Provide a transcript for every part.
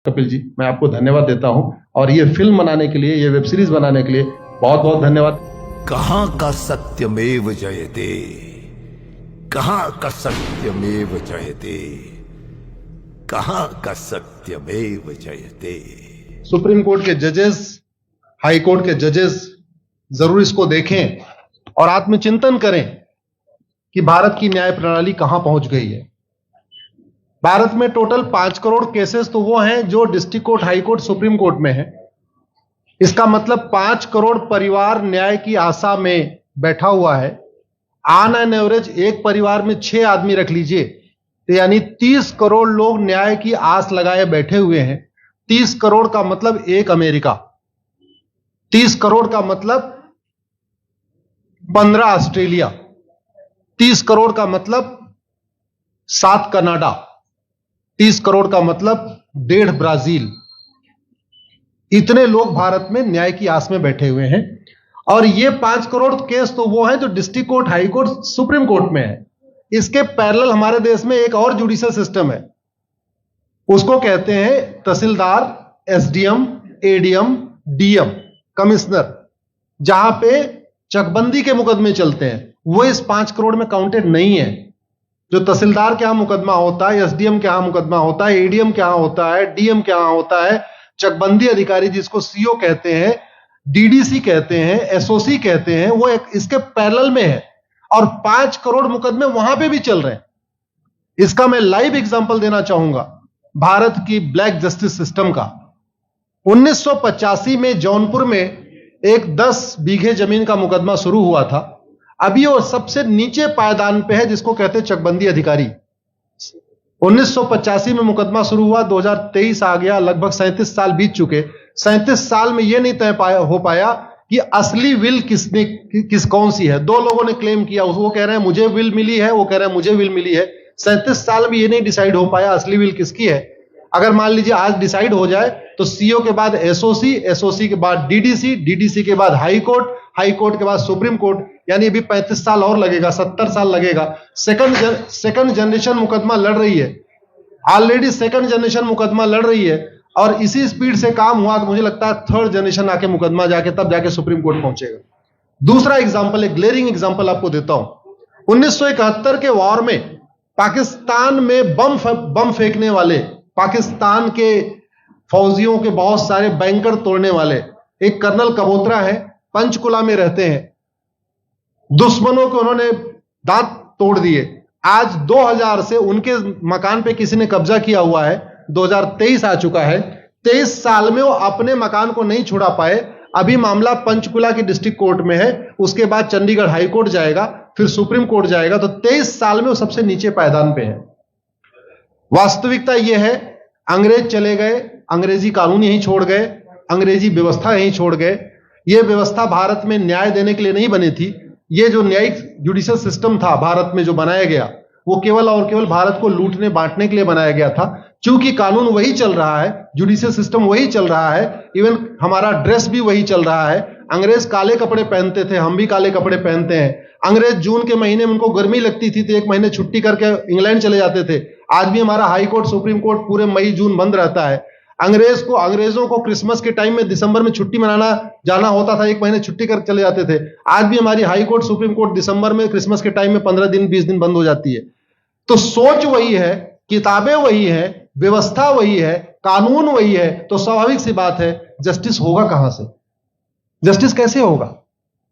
कपिल जी, मैं आपको धन्यवाद देता हूं और ये फिल्म बनाने के लिए, ये वेब सीरीज बनाने के लिए बहुत बहुत धन्यवाद। कहां का सत्यमेव जयते, कहां का सत्यमेव जयते, कहां का सत्यमेव जयते। सुप्रीम कोर्ट के जजेस, हाई कोर्ट के जजेस जरूर इसको देखें और आत्मचिंतन करें कि भारत की न्याय प्रणाली कहां पहुंच गई है। भारत में टोटल 5 करोड़ केसेस तो वो हैं जो district court, high court, supreme court में है। इसका मतलब 5 करोड़ परिवार न्याय की आशा में बैठा हुआ है। ऑन एन एवरेज एक परिवार में 6 आदमी रख लीजिए, तो यानी 30 करोड़ लोग न्याय की आस लगाए बैठे हुए हैं। 30 करोड़ का मतलब एक अमेरिका, 30 करोड़ का मतलब 15 ऑस्ट्रेलिया, 30 करोड़ का मतलब 7 कनाडा, 30 करोड़ का मतलब 1.5 ब्राजील। इतने लोग भारत में न्याय की आस में बैठे हुए हैं। और ये 5 करोड़ केस तो वो हैं जो district court, high court, supreme court में है। इसके पैरेलल हमारे देश में एक और जुडिशियल सिस्टम है, उसको कहते हैं तहसीलदार, एसडीएम, एडीएम, डीएम, कमिश्नर, जहां पे चकबंदी के मुकदमे चलते हैं। वो इस 5 करोड़ में काउंटेड नहीं है। जो तहसीलदार के यहां मुकदमा होता है, एसडीएम के यहां मुकदमा होता है, एडीएम के यहां होता है, डीएम के यहां होता है, चकबंदी अधिकारी जिसको सीओ कहते हैं, डीडीसी कहते हैं, एसओसी कहते हैं, वो इसके पैरेलल में है और 5 करोड़ मुकदमे वहां पे भी चल रहे हैं। इसका मैं लाइव एग्जांपल देना चाहूंगा भारत की ब्लैक जस्टिस सिस्टम का। 1985 में जौनपुर में एक 10 बीघे जमीन का मुकदमा शुरू हुआ था। अभी वो सबसे नीचे पायदान पे है, जिसको कहते हैं चकबंदी अधिकारी। 1985 में मुकदमा शुरू हुआ, 2023 आ गया, लगभग 37 साल बीत चुके। 37 साल में यह नहीं तय हो पाया कि असली विल कौन सी है। 2 लोगों ने क्लेम किया, वो कह रहे हैं मुझे विल मिली है, वो कह रहे हैं मुझे विल मिली है। 37 साल में यह नहीं डिसाइड हो पाया असली विल किसकी है। अगर मान लीजिए आज डिसाइड हो जाए तो सीओ के बाद एसओसी, एसओसी के बाद डीडीसी, डीडीसी के बाद हाई कोर्ट, हाई कोर्ट के बाद सुप्रीम कोर्ट, यानी अभी 35 साल और लगेगा, 70 साल लगेगा। सेकंड जनरेशन मुकदमा लड़ रही है, ऑलरेडी सेकंड जनरेशन मुकदमा लड़ रही है और इसी स्पीड से काम हुआ तो मुझे लगता है थर्ड जनरेशन आके मुकदमा तब जाके सुप्रीम कोर्ट पहुंचेगा। दूसरा एग्जांपल, एक ग्लेरिंग एग्जांपल आपको देता हूं। 1971 के वॉर में पाकिस्तान में बम फेंकने वाले, पाकिस्तान के फौजियों के बहुत सारे बैंकर तोड़ने वाले एक कर्नल कबोत्रा है, पंचकुला में रहते हैं। दुश्मनों को उन्होंने दांत तोड़ दिए। आज 2000 से उनके मकान पे किसी ने कब्जा किया हुआ है। 2023 आ चुका है, 23 साल में वो अपने मकान को नहीं छुड़ा पाए। अभी मामला पंचकुला की डिस्ट्रिक्ट कोर्ट में है, उसके बाद चंडीगढ़ हाई कोर्ट जाएगा, फिर सुप्रीम कोर्ट जाएगा। तो 23 साल में वो सबसे नीचे पायदान पे है। वास्तविकता यह है, अंग्रेज चले गए, अंग्रेजी कानून यहीं छोड़ गए, अंग्रेजी व्यवस्था यहीं छोड़ गए। यह व्यवस्था भारत में न्याय देने के लिए नहीं बनी थी। यह जो न्यायिक जुडिशियल सिस्टम था भारत में जो बनाया गया, वो केवल और केवल भारत को लूटने बांटने के लिए बनाया गया था। चूंकि कानून वही चल रहा है, जुडिशियल सिस्टम वही चल रहा है, इवन हमारा ड्रेस भी वही चल रहा है। अंग्रेज काले कपड़े पहनते थे, हम भी काले कपड़े पहनते हैं। अंग्रेज जून के महीने में उनको गर्मी लगती थी तो 1 महीने छुट्टी करके इंग्लैंड चले जाते थे। आज भी हमारा हाई कोर्ट, सुप्रीम कोर्ट पूरे मई जून बंद रहता है। अंग्रेजों को क्रिसमस के टाइम में दिसंबर में छुट्टी मनाना जाना होता था, 1 महीने छुट्टी कर चले जाते थे। आज भी हमारी हाई कोर्ट, सुप्रीम कोर्ट दिसंबर में, क्रिसमस के टाइम में 15 दिन 20 दिन बंद हो जाती है। तो सोच वही है, किताबें वही है, व्यवस्था वही है, कानून वही है, तो स्वाभाविक सी बात है जस्टिस होगा कहां से? जस्टिस कैसे होगा?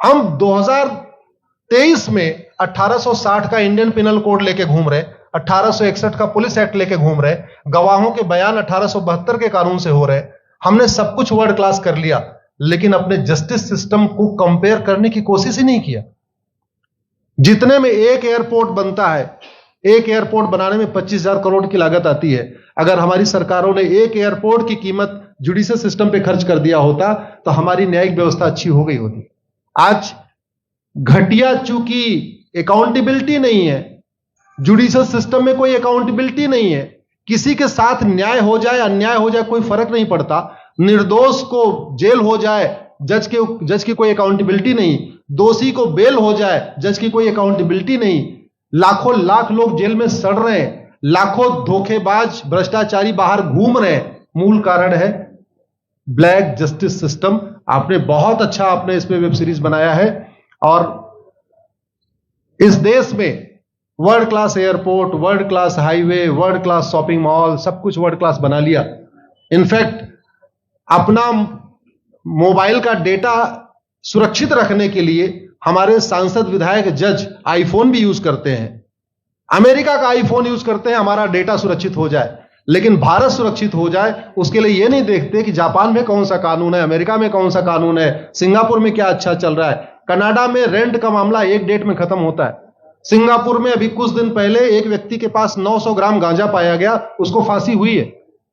हम 2023 में 1860 का इंडियन पिनल कोड लेके घूम रहे, 1861 का पुलिस एक्ट लेके घूम रहे, गवाहों के बयान 1872 के कानून से हो रहे। हमने सब कुछ वर्ल्ड क्लास कर लिया, लेकिन अपने जस्टिस सिस्टम को कंपेयर करने की कोशिश ही नहीं किया। जितने में एक एयरपोर्ट बनता है, एक एयरपोर्ट बनाने में 25,000 करोड़ की लागत आती है। अगर हमारी सरकारों ने एक एयरपोर्ट की कीमत जुडिशियल सिस्टम पे खर्च कर दिया होता तो हमारी न्यायिक व्यवस्था अच्छी हो गई होती। आज घटिया, चूंकि अकाउंटेबिलिटी नहीं है, जुडिशियल सिस्टम में कोई अकाउंटेबिलिटी नहीं है। किसी के साथ न्याय हो जाए, अन्याय हो जाए, कोई फर्क नहीं पड़ता। निर्दोष को जेल हो जाए, जज की कोई अकाउंटेबिलिटी नहीं। दोषी को बेल हो जाए, जज की कोई अकाउंटेबिलिटी नहीं। लाख लोग जेल में सड़ रहे हैं, लाखों धोखेबाज भ्रष्टाचारी बाहर घूम रहे हैं, मूल कारण है ब्लैक जस्टिस सिस्टम। आपने बहुत अच्छा आपने इस पे वेब सीरीज बनाया है, और इस देश में world class airport, world class highway, world class shopping mall, सब कुछ वर्ल्ड क्लास बना लिया। इनफैक्ट अपना मोबाइल का डेटा सुरक्षित रखने के लिए हमारे सांसद, विधायक, जज आईफोन भी यूज करते हैं। अमेरिका का आईफोन यूज करते हैं हमारा डेटा सुरक्षित हो जाए, लेकिन भारत सुरक्षित हो जाए उसके लिए यह नहीं देखते कि जापान में कौन सा कानून है, अमेरिका में कौन सा कानून है, सिंगापुर में क्या अच्छा चल रहा है। कनाडा में रेंट का मामला एक डेट में खत्म होता है। सिंगापुर में अभी कुछ दिन पहले एक व्यक्ति के पास 900 ग्राम गांजा पाया गया, उसको फांसी हुई है।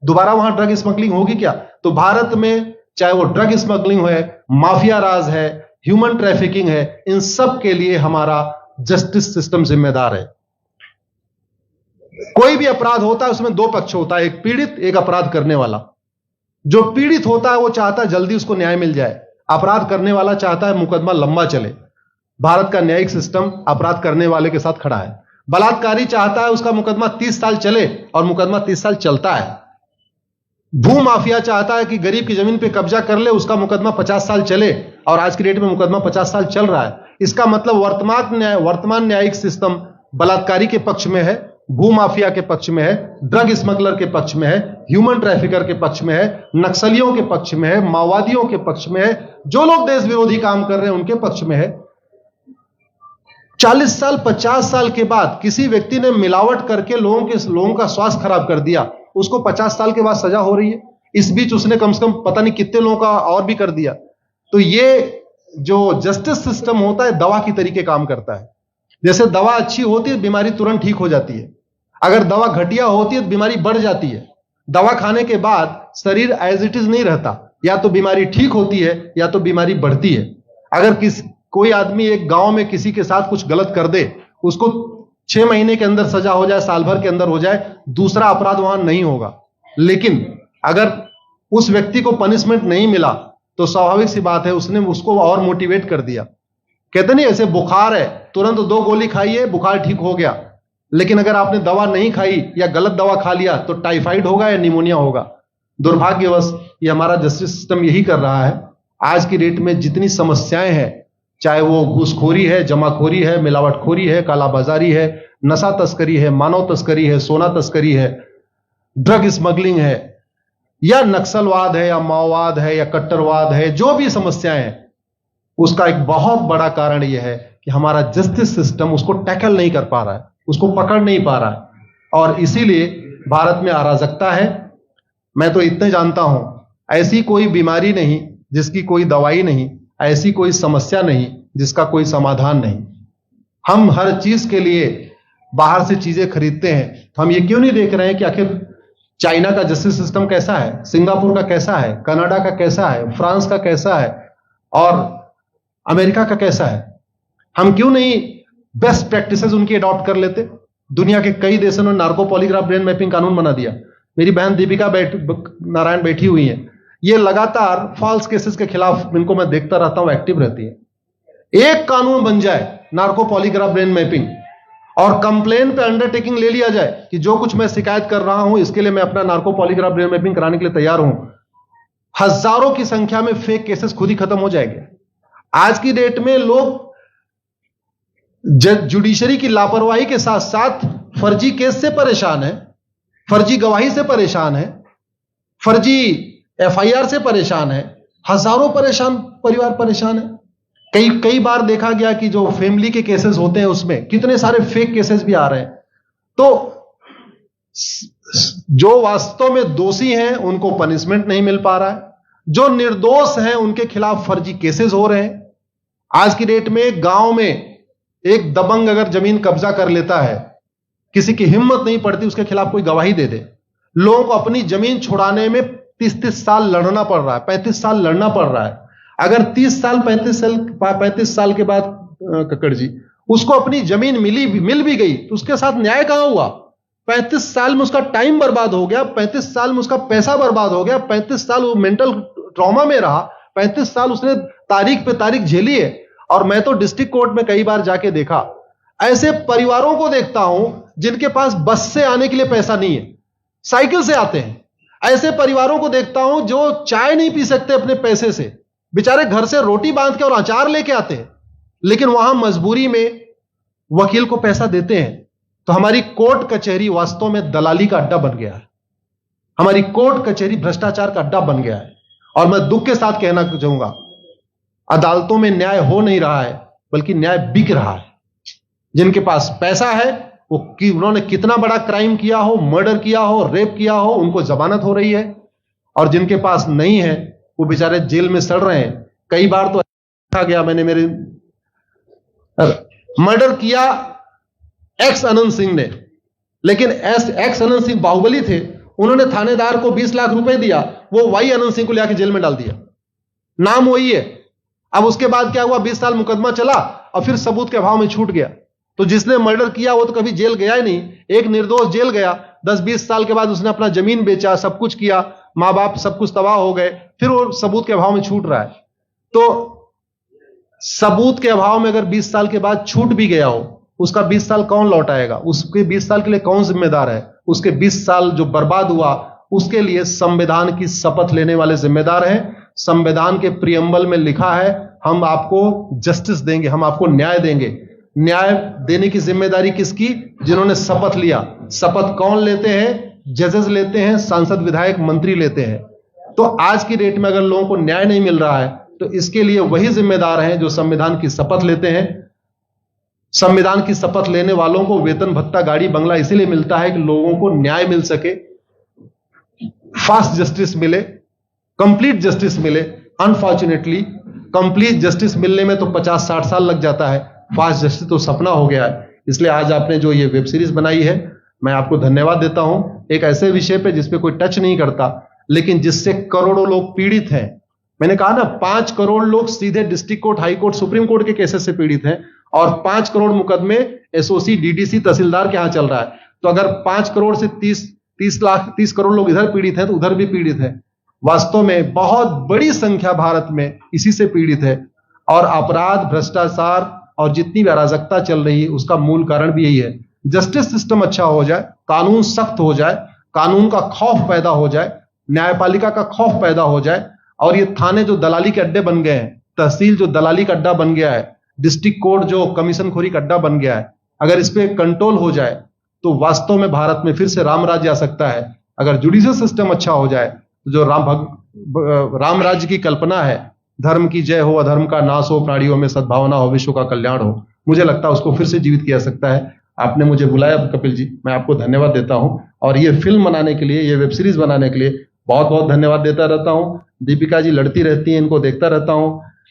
दोबारा वहां ड्रग स्मगलिंग होगी क्या? तो भारत में चाहे वो ड्रग स्मगलिंग है, माफिया राज है, ह्यूमन ट्रैफिकिंग है, इन सब के लिए हमारा जस्टिस सिस्टम जिम्मेदार है। कोई भी अपराध होता है उसमें दो पक्ष होता है, एक पीड़ित, एक अपराध करने वाला। जो पीड़ित होता है वो चाहता है जल्दी उसको न्याय मिल जाए, अपराध करने वाला चाहता है मुकदमा लंबा चले। भारत का न्यायिक सिस्टम अपराध करने वाले के साथ खड़ा है। बलात्कारी चाहता है उसका मुकदमा 30 साल चले, और मुकदमा 30 साल चलता है। भू माफिया चाहता है कि गरीब की जमीन पे कब्जा कर ले, उसका मुकदमा 50 साल चले, और आज की डेट में मुकदमा 50 साल चल रहा है। इसका मतलब वर्तमान न्यायिक सिस्टम बलात्कारी के पक्ष में है, भू माफिया के पक्ष में है, ड्रग स्मगलर के पक्ष में है, ह्यूमन ट्रैफिकर के पक्ष में है, नक्सलियों के पक्ष में है, माओवादियों के पक्ष में है, जो लोग देश विरोधी काम कर रहे हैं उनके पक्ष में है। 40 साल 50 साल के बाद किसी व्यक्ति ने मिलावट करके लोगों का स्वास्थ्य खराब कर दिया, उसको 50 साल के बाद सजा हो रही है। इस बीच उसने कम से कम पता नहीं कितने लोगों का और भी कर दिया। तो ये जो जस्टिस सिस्टम होता है दवा की तरीके काम करता है। जैसे दवा अच्छी होती है बीमारी तुरंत ठीक हो जाती है, अगर दवा घटिया होती है तो बीमारी बढ़ जाती है। दवा खाने के बाद शरीर एज इट इज नहीं रहता, या तो बीमारी ठीक होती है या तो बीमारी बढ़ती है। अगर कोई आदमी एक गांव में किसी के साथ कुछ गलत कर दे, उसको 6 महीने के अंदर सजा हो जाए, साल भर के अंदर हो जाए, दूसरा अपराध वहां नहीं होगा। लेकिन अगर उस व्यक्ति को पनिशमेंट नहीं मिला तो स्वाभाविक सी बात है उसने उसको और मोटिवेट कर दिया। कहते नहीं ऐसे बुखार है, तुरंत 2 गोली खाइए बुखार ठीक हो गया, लेकिन अगर आपने दवा नहीं खाई या गलत दवा खा लिया तो टाइफाइड होगा या निमोनिया होगा। दुर्भाग्यवश ये हमारा जस्टिस सिस्टम यही कर रहा है। आज की डेट में जितनी समस्याएं हैं, चाहे वो घूसखोरी है, जमाखोरी है, मिलावटखोरी है, कालाबाजारी है, नशा तस्करी है, मानव तस्करी है, सोना तस्करी है, ड्रग स्मगलिंग है, या नक्सलवाद है, या माओवाद है, या कट्टरवाद है, जो भी समस्याएं हैं, उसका एक बहुत बड़ा कारण यह है कि हमारा जस्टिस सिस्टम उसको टैकल नहीं कर पा रहा है, उसको पकड़ नहीं पा रहा है, और इसीलिए भारत में अराजकता है। मैं तो इतने जानता हूं, ऐसी कोई बीमारी नहीं जिसकी कोई दवाई नहीं, ऐसी कोई समस्या नहीं जिसका कोई समाधान नहीं। हम हर चीज के लिए बाहर से चीजें खरीदते हैं, तो हम ये क्यों नहीं देख रहे हैं कि आखिर चाइना का जस्टिस सिस्टम कैसा है, सिंगापुर का कैसा है, कनाडा का कैसा है, फ्रांस का कैसा है, और अमेरिका का कैसा है। हम क्यों नहीं बेस्ट प्रैक्टिसेस उनकी अडॉप्ट कर लेते। दुनिया के कई देशों ने नार्को पॉलीग्राफ ब्रेन मैपिंग कानून बना दिया। मेरी बहन दीपिका नारायण बैठी हुई है, ये लगातार फॉल्स केसेस के खिलाफ, इनको मैं देखता रहता हूं, एक्टिव रहती है। एक कानून बन जाए नार्को पॉलीग्राफ ब्रेन मैपिंग, और कंप्लेन पे अंडरटेकिंग ले लिया जाए कि जो कुछ मैं शिकायत कर रहा हूं इसके लिए मैं अपना नार्को पॉलीग्राफ ब्रेन मैपिंग कराने के लिए तैयार हूं, हजारों की संख्या में फेक केसेस खुद ही खत्म हो जाएंगे। आज की डेट में लोग जुडिशरी की लापरवाही के साथ साथ फर्जी केस से परेशान है, फर्जी गवाही से परेशान है, फर्जी एफआईआर से परेशान है, हजारों परिवार परेशान है। कई बार देखा गया कि जो फैमिली के केसेस होते हैं उसमें कितने सारे फेक केसेस भी आ रहे हैं। तो जो वास्तव में दोषी हैं उनको पनिशमेंट नहीं मिल पा रहा है, जो निर्दोष हैं उनके खिलाफ फर्जी केसेस हो रहे हैं। आज की डेट में गांव में एक दबंग अगर जमीन कब्जा कर लेता है, किसी की हिम्मत नहीं पड़ती उसके खिलाफ कोई गवाही दे दे। लोगों को अपनी जमीन छुड़ाने में 30-30 साल लड़ना पड़ रहा है, 35 साल लड़ना पड़ रहा है। अगर 30 साल 35 साल के बाद कक्कड़ जी उसको अपनी जमीन मिल भी गई तो उसके साथ न्याय कहां हुआ? 35 साल में उसका टाइम बर्बाद हो गया, 35 साल में उसका पैसा बर्बाद हो गया, 35 साल वो मेंटल ट्रॉमा में रहा, 35 साल उसने तारीख पे तारीख झेली है। और मैं तो डिस्ट्रिक्ट कोर्ट में कई बार जाके देखा, ऐसे परिवारों को देखता हूं जिनके पास बस से आने के लिए पैसा नहीं है, साइकिल से आते हैं। ऐसे परिवारों को देखता हूं जो चाय नहीं पी सकते अपने पैसे से, बेचारे घर से रोटी बांध के और अचार लेके आते हैं, लेकिन वहां मजबूरी में वकील को पैसा देते हैं। तो हमारी कोर्ट कचहरी वास्तव में दलाली का अड्डा बन गया है। हमारी कोर्ट कचहरी भ्रष्टाचार का अड्डा बन गया है। और मैं दुख के साथ कहना चाहूंगा, अदालतों में न्याय हो नहीं रहा है, बल्कि न्याय बिक रहा है। जिनके पास पैसा है, वो उन्होंने कितना बड़ा क्राइम किया हो, मर्डर किया हो, रेप किया हो, उनको जमानत हो रही है। और जिनके पास नहीं है, वो बेचारे जेल में सड़ रहे हैं। कई बार तो देखा गया, मैंने मेरे मर्डर किया एक्स अनंत सिंह ने, लेकिन एक्स अनंत सिंह बाहुबली थे, उन्होंने थानेदार को 20 लाख रुपए दिया, वो वाई अनंत सिंह को लेकर जेल में डाल दिया। नाम वही है। अब उसके बाद क्या हुआ, 20 साल मुकदमा चला और फिर सबूत के अभाव में छूट गया। तो जिसने मर्डर किया वो तो कभी जेल गया ही नहीं। एक निर्दोष जेल गया, 10-20 साल के बाद उसने अपना जमीन बेचा, सब कुछ किया, मां बाप सब कुछ तबाह हो गए, फिर वो सबूत के अभाव में छूट रहा है। तो सबूत के अभाव में अगर 20 साल के बाद छूट भी गया हो, उसका 20 साल कौन लौटाएगा? उसके 20 साल के लिए कौन जिम्मेदार है? उसके 20 साल जो बर्बाद हुआ, उसके लिए संविधान की शपथ लेने वाले जिम्मेदार हैं। संविधान के प्रियम्बल में लिखा है, हम आपको जस्टिस देंगे, हम आपको न्याय देंगे। न्याय देने की जिम्मेदारी किसकी? जिन्होंने शपथ लिया। शपथ कौन लेते हैं? जजेस लेते हैं, सांसद, विधायक, मंत्री लेते हैं। तो आज की डेट में अगर लोगों को न्याय नहीं मिल रहा है, तो इसके लिए वही जिम्मेदार हैं जो संविधान की शपथ लेते हैं। संविधान की शपथ लेने वालों को वेतन, भत्ता, गाड़ी, बंगला इसीलिए मिलता है कि लोगों को न्याय मिल सके, फास्ट जस्टिस मिले, कंप्लीट जस्टिस मिले। अनफॉर्चुनेटली कंप्लीट जस्टिस मिलने में तो 50-60 साल लग जाता है, फास्ट जस्टिस तो सपना हो गया है। इसलिए आज आपने जो ये वेब सीरीज बनाई है, मैं आपको धन्यवाद देता हूं। एक ऐसे विषय पे जिसपे कोई टच नहीं करता, लेकिन जिससे करोड़ों लोग पीड़ित हैं। मैंने कहा ना, 5 करोड़ लोग सीधे district court, high court, supreme court के केसेस से पीड़ित हैं, और 5 करोड़ मुकदमे एसओसी, डीडीसी, तहसीलदार के यहां चल रहा है। तो अगर 5 करोड़ से 30 करोड़ लोग इधर पीड़ित हैं, तो उधर भी पीड़ित है। वास्तव में बहुत बड़ी संख्या भारत में इसी से पीड़ित है। और अपराध, भ्रष्टाचार और जितनी भी अराजकता चल रही है, उसका मूल कारण भी यही है। जस्टिस सिस्टम अच्छा हो जाए, कानून सख्त हो जाए, कानून का खौफ पैदा हो जाए, न्यायपालिका का खौफ पैदा हो जाए, और ये थाने जो दलाली के अड्डे बन गए हैं, तहसील जो दलाली का अड्डा बन गया है, डिस्ट्रिक्ट कोर्ट जो कमीशन खोरी का अड्डा बन गया है, अगर इस पे कंट्रोल हो जाए तो वास्तव में भारत में फिर से राम राज्य आ सकता है। अगर जुडिशियल सिस्टम अच्छा हो जाए, तो जो राम राज्य की कल्पना है, धर्म की जय हो, अधर्म का नाश हो, प्राणियों में सद्भावना हो, विश्व का कल्याण हो, मुझे लगता है उसको फिर से जीवित किया सकता है। आपने मुझे बुलाया कपिल जी, मैं आपको धन्यवाद देता हूं। और ये फिल्म बनाने के लिए, ये वेब सीरीज बनाने के लिए बहुत बहुत धन्यवाद देता रहता हूं। दीपिका जी लड़ती रहती हैं, इनको देखता रहता हूं।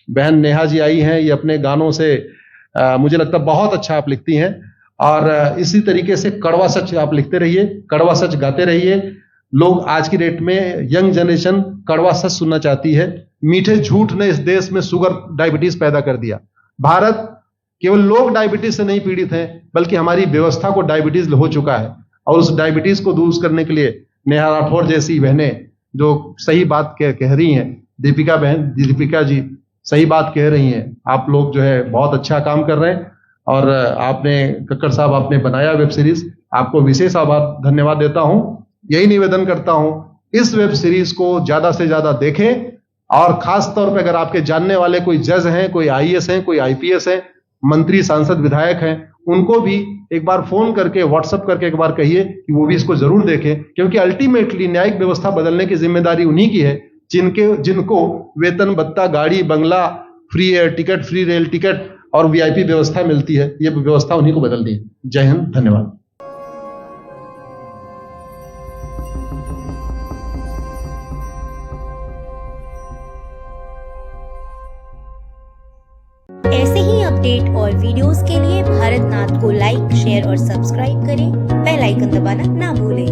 बहन नेहा जी आई हैं, ये अपने गानों से मुझे लगता है बहुत अच्छा आप लिखती हैं। और इसी तरीके से कड़वा सच आप लिखते रहिए, कड़वा सच गाते रहिए। लोग आज की डेट में, यंग जनरेशन कड़वा सच सुनना चाहती है। मीठे झूठ ने इस देश में शुगर, डायबिटीज पैदा कर दिया। भारत केवल लोग डायबिटीज से नहीं पीड़ित हैं, बल्कि हमारी व्यवस्था को डायबिटीज हो चुका है। और उस डायबिटीज को दूर करने के लिए नेहा राठौर जैसी बहनें जो सही बात कह रही हैं, दीपिका जी सही बात कह रही हैं, आप लोग जो है बहुत अच्छा काम कर रहे हैं। और आपने, कक्कड़ साहब, आपने बनाया वेब सीरीज, आपको विशेष आभार, धन्यवाद देता हूं। यही निवेदन करता हूं, इस वेब सीरीज को ज्यादा से ज्यादा देखें। और खास तौर पे अगर आपके जानने वाले कोई जज हैं, कोई आईएएस हैं, कोई आईपीएस हैं, मंत्री, सांसद, विधायक हैं, उनको भी एक बार फोन करके, व्हाट्सएप करके एक बार कहिए कि वो भी इसको जरूर देखें। क्योंकि अल्टीमेटली न्यायिक व्यवस्था बदलने की जिम्मेदारी उन्हीं की है जिनको वेतन, भत्ता, गाड़ी, बंगला, free air ticket, free rail ticket और वीआईपी व्यवस्था मिलती है। ये व्यवस्था उन्हीं को बदलनी है। जय हिंद, धन्यवाद। ऐसे ही अपडेट और वीडियोस के लिए भारत नाथ को लाइक, शेयर और सब्सक्राइब करें। बेल आइकन दबाना ना भूलें।